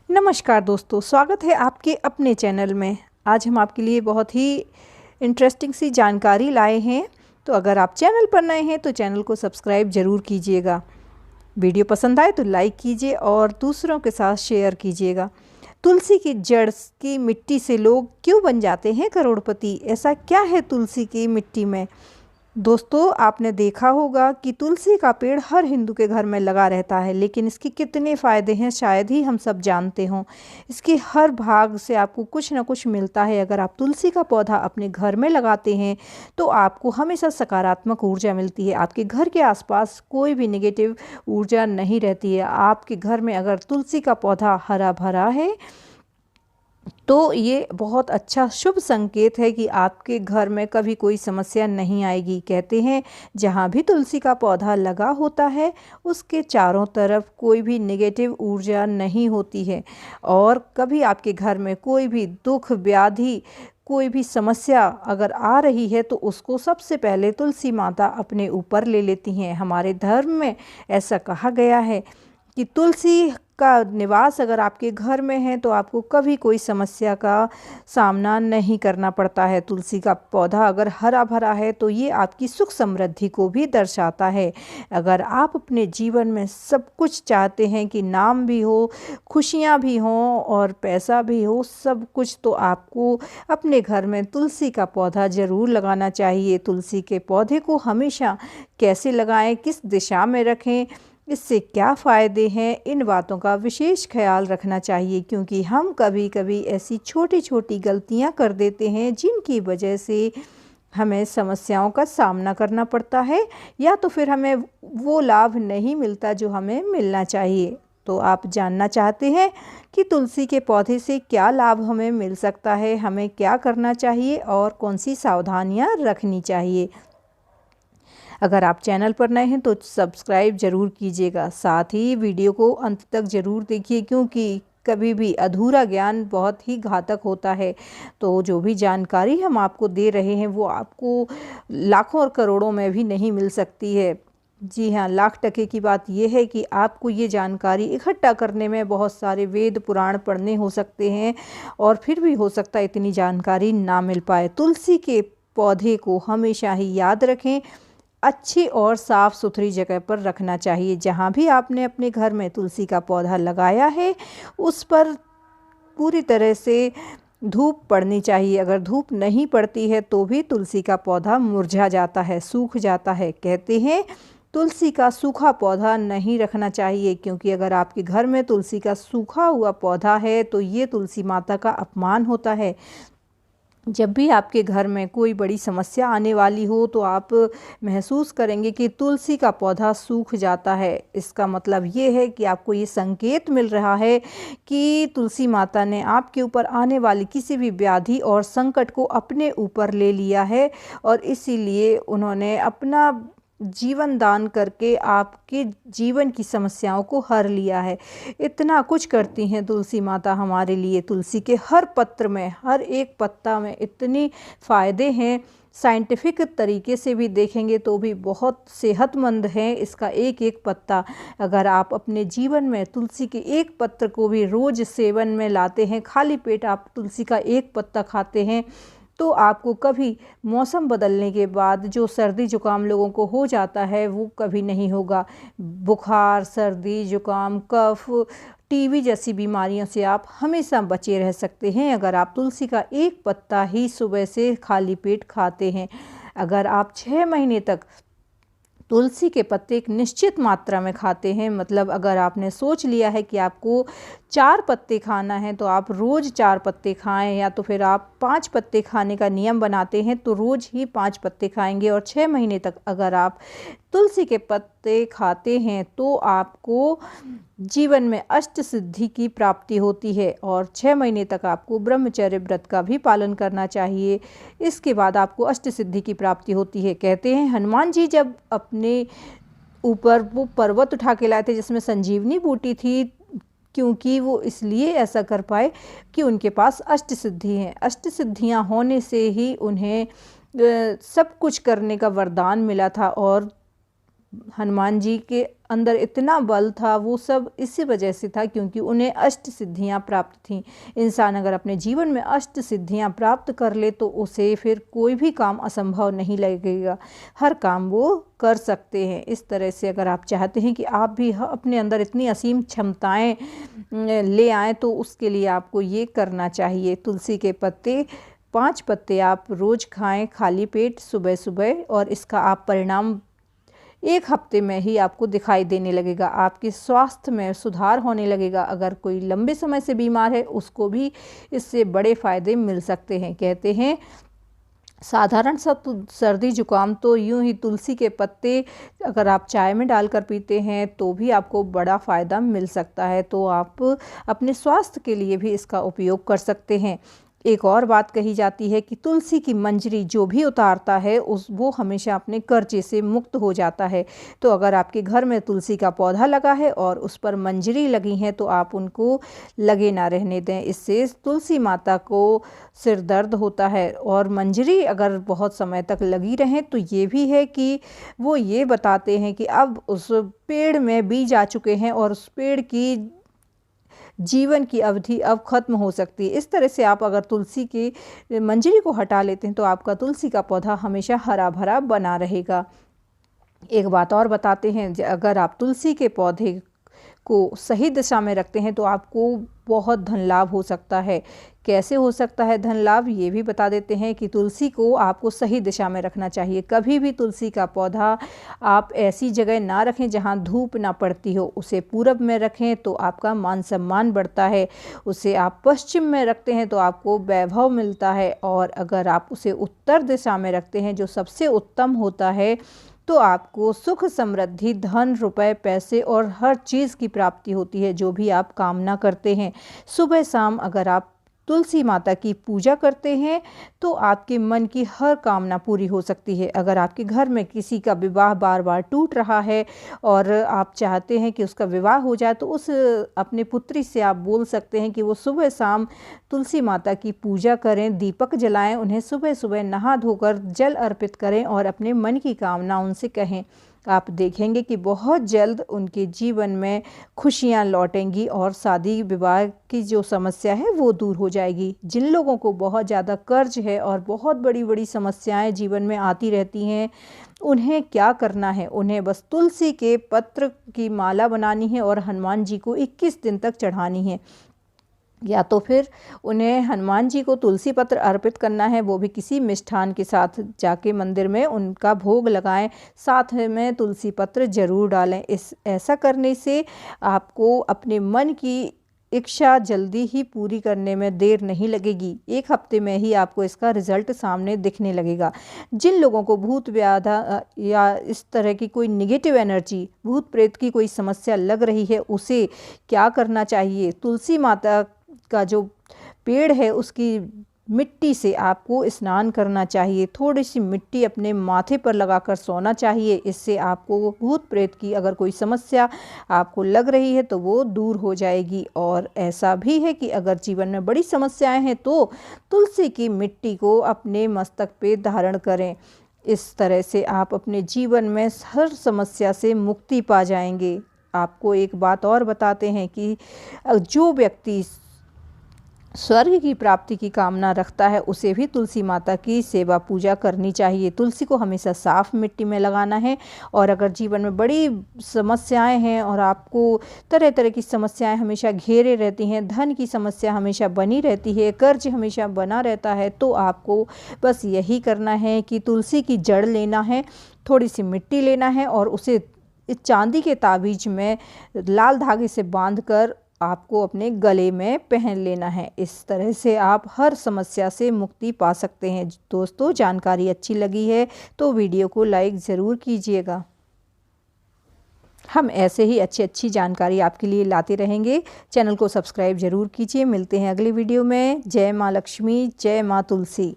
नमस्कार दोस्तों, स्वागत है आपके अपने चैनल में। आज हम आपके लिए बहुत ही इंटरेस्टिंग सी जानकारी लाए हैं। तो अगर आप चैनल पर नए हैं तो चैनल को सब्सक्राइब ज़रूर कीजिएगा। वीडियो पसंद आए तो लाइक कीजिए और दूसरों के साथ शेयर कीजिएगा। तुलसी की जड़ की मिट्टी से लोग क्यों बन जाते हैं करोड़पति? ऐसा क्या है तुलसी की मिट्टी में? दोस्तों, आपने देखा होगा कि तुलसी का पेड़ हर हिंदू के घर में लगा रहता है, लेकिन इसके कितने फ़ायदे हैं शायद ही हम सब जानते हों। इसके हर भाग से आपको कुछ ना कुछ मिलता है। अगर आप तुलसी का पौधा अपने घर में लगाते हैं तो आपको हमेशा सकारात्मक ऊर्जा मिलती है। आपके घर के आसपास कोई भी नेगेटिव ऊर्जा नहीं रहती है। आपके घर में अगर तुलसी का पौधा हरा भरा है तो ये बहुत अच्छा शुभ संकेत है कि आपके घर में कभी कोई समस्या नहीं आएगी। कहते हैं जहाँ भी तुलसी का पौधा लगा होता है उसके चारों तरफ कोई भी नेगेटिव ऊर्जा नहीं होती है, और कभी आपके घर में कोई भी दुख व्याधि कोई भी समस्या अगर आ रही है तो उसको सबसे पहले तुलसी माता अपने ऊपर ले लेती हैं। हमारे धर्म में ऐसा कहा गया है कि तुलसी का निवास अगर आपके घर में है तो आपको कभी कोई समस्या का सामना नहीं करना पड़ता है। तुलसी का पौधा अगर हरा भरा है तो ये आपकी सुख समृद्धि को भी दर्शाता है। अगर आप अपने जीवन में सब कुछ चाहते हैं कि नाम भी हो, खुशियाँ भी हों और पैसा भी हो, सब कुछ, तो आपको अपने घर में तुलसी का पौधा ज़रूर लगाना चाहिए। तुलसी के पौधे को हमेशा कैसे लगाएं, किस दिशा में रखें, इससे क्या फ़ायदे हैं, इन बातों का विशेष ख्याल रखना चाहिए, क्योंकि हम कभी कभी ऐसी छोटी छोटी गलतियां कर देते हैं जिनकी वजह से हमें समस्याओं का सामना करना पड़ता है, या तो फिर हमें वो लाभ नहीं मिलता जो हमें मिलना चाहिए। तो आप जानना चाहते हैं कि तुलसी के पौधे से क्या लाभ हमें मिल सकता है, हमें क्या करना चाहिए और कौन सी सावधानियां रखनी चाहिए। अगर आप चैनल पर नए हैं तो सब्सक्राइब ज़रूर कीजिएगा। साथ ही वीडियो को अंत तक ज़रूर देखिए, क्योंकि कभी भी अधूरा ज्ञान बहुत ही घातक होता है। तो जो भी जानकारी हम आपको दे रहे हैं वो आपको लाखों और करोड़ों में भी नहीं मिल सकती है। जी हाँ, लाख टके की बात यह है कि आपको ये जानकारी इकट्ठा करने में बहुत सारे वेद पुराण पढ़ने हो सकते हैं और फिर भी हो सकता है इतनी जानकारी ना मिल पाए। तुलसी के पौधे को हमेशा ही याद रखें, अच्छी और साफ़ सुथरी जगह पर रखना चाहिए। जहाँ भी आपने अपने घर में तुलसी का पौधा लगाया है उस पर पूरी तरह से धूप पड़नी चाहिए। अगर धूप नहीं पड़ती है तो भी तुलसी का पौधा मुरझा जाता है, सूख जाता है। कहते हैं तुलसी का सूखा पौधा नहीं रखना चाहिए, क्योंकि अगर आपके घर में तुलसी का सूखा हुआ पौधा है तो ये तुलसी माता का अपमान होता है। जब भी आपके घर में कोई बड़ी समस्या आने वाली हो तो आप महसूस करेंगे कि तुलसी का पौधा सूख जाता है। इसका मतलब ये है कि आपको ये संकेत मिल रहा है कि तुलसी माता ने आपके ऊपर आने वाली किसी भी व्याधि और संकट को अपने ऊपर ले लिया है, और इसीलिए उन्होंने अपना जीवन दान करके आपके जीवन की समस्याओं को हर लिया है। इतना कुछ करती हैं तुलसी माता हमारे लिए। तुलसी के हर पत्र में, हर एक पत्ता में इतने फ़ायदे हैं, साइंटिफिक तरीके से भी देखेंगे तो भी बहुत सेहतमंद है इसका एक एक पत्ता। अगर आप अपने जीवन में तुलसी के एक पत्र को भी रोज़ सेवन में लाते हैं, खाली पेट आप तुलसी का एक पत्ता खाते हैं, तो आपको कभी मौसम बदलने के बाद जो सर्दी जुकाम लोगों को हो जाता है वो कभी नहीं होगा। बुखार, सर्दी जुकाम, कफ, टीबी जैसी बीमारियों से आप हमेशा बचे रह सकते हैं अगर आप तुलसी का एक पत्ता ही सुबह से खाली पेट खाते हैं। अगर आप 6 महीने तक तुलसी के पत्ते एक निश्चित मात्रा में खाते हैं, मतलब अगर आपने सोच लिया है कि आपको 4 पत्ते खाना है तो आप रोज़ 4 पत्ते खाएं, या तो फिर आप 5 पत्ते खाने का नियम बनाते हैं तो रोज़ ही 5 पत्ते खाएंगे, और 6 महीने तक अगर आप तुलसी के पत्ते खाते हैं तो आपको जीवन में अष्ट सिद्धि की प्राप्ति होती है। और 6 महीने तक आपको ब्रह्मचर्य व्रत का भी पालन करना चाहिए। इसके बाद आपको अष्ट सिद्धि की प्राप्ति होती है। कहते हैं हनुमान जी जब अपने ऊपर वो पर्वत उठा के लाए थे जिसमें संजीवनी बूटी थी, क्योंकि वो इसलिए ऐसा कर पाए कि उनके पास अष्ट सिद्धि हैं। अष्ट सिद्धियां होने से ही उन्हें सब कुछ करने का वरदान मिला था, और हनुमान जी के अंदर इतना बल था, वो सब इसी वजह से था क्योंकि उन्हें अष्ट सिद्धियां प्राप्त थीं। इंसान अगर अपने जीवन में अष्ट सिद्धियां प्राप्त कर ले तो उसे फिर कोई भी काम असंभव नहीं लगेगा, हर काम वो कर सकते हैं। इस तरह से अगर आप चाहते हैं कि आप भी अपने अंदर इतनी असीम क्षमताएं ले आएँ तो उसके लिए आपको ये करना चाहिए। तुलसी के पत्ते 5 पत्ते आप रोज़ खाएं खाली पेट सुबह सुबह, और इसका आप परिणाम 1 हफ्ते में ही आपको दिखाई देने लगेगा। आपके स्वास्थ्य में सुधार होने लगेगा। अगर कोई लंबे समय से बीमार है उसको भी इससे बड़े फ़ायदे मिल सकते हैं। कहते हैं साधारण सा सर्दी जुकाम तो यूं ही तुलसी के पत्ते अगर आप चाय में डालकर पीते हैं तो भी आपको बड़ा फ़ायदा मिल सकता है। तो आप अपने स्वास्थ्य के लिए भी इसका उपयोग कर सकते हैं। एक और बात कही जाती है कि तुलसी की मंजरी जो भी उतारता है वो हमेशा अपने कर्जे से मुक्त हो जाता है। तो अगर आपके घर में तुलसी का पौधा लगा है और उस पर मंजरी लगी हैं तो आप उनको लगे ना रहने दें। इससे तुलसी माता को सिर दर्द होता है, और मंजरी अगर बहुत समय तक लगी रहें तो ये भी है कि वो ये बताते हैं कि अब उस पेड़ में बीज आ चुके हैं और उस पेड़ की जीवन की अवधि अब खत्म हो सकती है। इस तरह से आप अगर तुलसी की मंजरी को हटा लेते हैं तो आपका तुलसी का पौधा हमेशा हरा भरा बना रहेगा। एक बात और बताते हैं, अगर आप तुलसी के पौधे को सही दिशा में रखते हैं तो आपको बहुत धन लाभ हो सकता है। कैसे हो सकता है धन लाभ, ये भी बता देते हैं कि तुलसी को आपको सही दिशा में रखना चाहिए। कभी भी तुलसी का पौधा आप ऐसी जगह ना रखें जहां धूप ना पड़ती हो। उसे पूरब में रखें तो आपका मान सम्मान बढ़ता है। उसे आप पश्चिम में रखते हैं तो आपको वैभव मिलता है, और अगर आप उसे उत्तर दिशा में रखते हैं जो सबसे उत्तम होता है तो आपको सुख समृद्धि धन रुपए पैसे और हर चीज़ की प्राप्ति होती है जो भी आप कामना करते हैं। सुबह शाम अगर आप तुलसी माता की पूजा करते हैं तो आपके मन की हर कामना पूरी हो सकती है। अगर आपके घर में किसी का विवाह बार बार टूट रहा है और आप चाहते हैं कि उसका विवाह हो जाए तो उस अपने पुत्री से आप बोल सकते हैं कि वो सुबह शाम तुलसी माता की पूजा करें, दीपक जलाएं, उन्हें सुबह सुबह नहा धोकर जल अर्पित करें और अपने मन की कामना उनसे कहें। आप देखेंगे कि बहुत जल्द उनके जीवन में खुशियां लौटेंगी और शादी विवाह की जो समस्या है वो दूर हो जाएगी। जिन लोगों को बहुत ज़्यादा कर्ज है और बहुत बड़ी बड़ी समस्याएं जीवन में आती रहती हैं, उन्हें क्या करना है, उन्हें बस तुलसी के पत्र की माला बनानी है और हनुमान जी को 21 दिन तक चढ़ानी है। या तो फिर उन्हें हनुमान जी को तुलसी पत्र अर्पित करना है, वो भी किसी मिष्ठान के साथ जाके मंदिर में उनका भोग लगाएं, साथ में तुलसी पत्र जरूर डालें। ऐसा करने से आपको अपने मन की इच्छा जल्दी ही पूरी करने में देर नहीं लगेगी। 1 हफ्ते में ही आपको इसका रिजल्ट सामने दिखने लगेगा। जिन लोगों को भूत व्याधा या इस तरह की कोई निगेटिव एनर्जी, भूत प्रेत की कोई समस्या लग रही है, उसे क्या करना चाहिए, तुलसी माता का जो पेड़ है उसकी मिट्टी से आपको स्नान करना चाहिए। थोड़ी सी मिट्टी अपने माथे पर लगाकर सोना चाहिए। इससे आपको भूत प्रेत की अगर कोई समस्या आपको लग रही है तो वो दूर हो जाएगी। और ऐसा भी है कि अगर जीवन में बड़ी समस्याएं हैं तो तुलसी की मिट्टी को अपने मस्तक पे धारण करें। इस तरह से आप अपने जीवन में हर समस्या से मुक्ति पा जाएंगे। आपको एक बात और बताते हैं कि जो व्यक्ति स्वर्ग की प्राप्ति की कामना रखता है उसे भी तुलसी माता की सेवा पूजा करनी चाहिए। तुलसी को हमेशा साफ मिट्टी में लगाना है। और अगर जीवन में बड़ी समस्याएं हैं और आपको तरह तरह की समस्याएं हमेशा घेरे रहती हैं, धन की समस्या हमेशा बनी रहती है, कर्ज हमेशा बना रहता है, तो आपको बस यही करना है कि तुलसी की जड़ लेना है, थोड़ी सी मिट्टी लेना है और उसे इस चांदी के ताबीज में लाल धागे से बांधकर आपको अपने गले में पहन लेना है। इस तरह से आप हर समस्या से मुक्ति पा सकते हैं। दोस्तों, जानकारी अच्छी लगी है तो वीडियो को लाइक ज़रूर कीजिएगा। हम ऐसे ही अच्छी जानकारी आपके लिए लाते रहेंगे। चैनल को सब्सक्राइब ज़रूर कीजिए। मिलते हैं अगली वीडियो में। जय माँ लक्ष्मी, जय माँ तुलसी।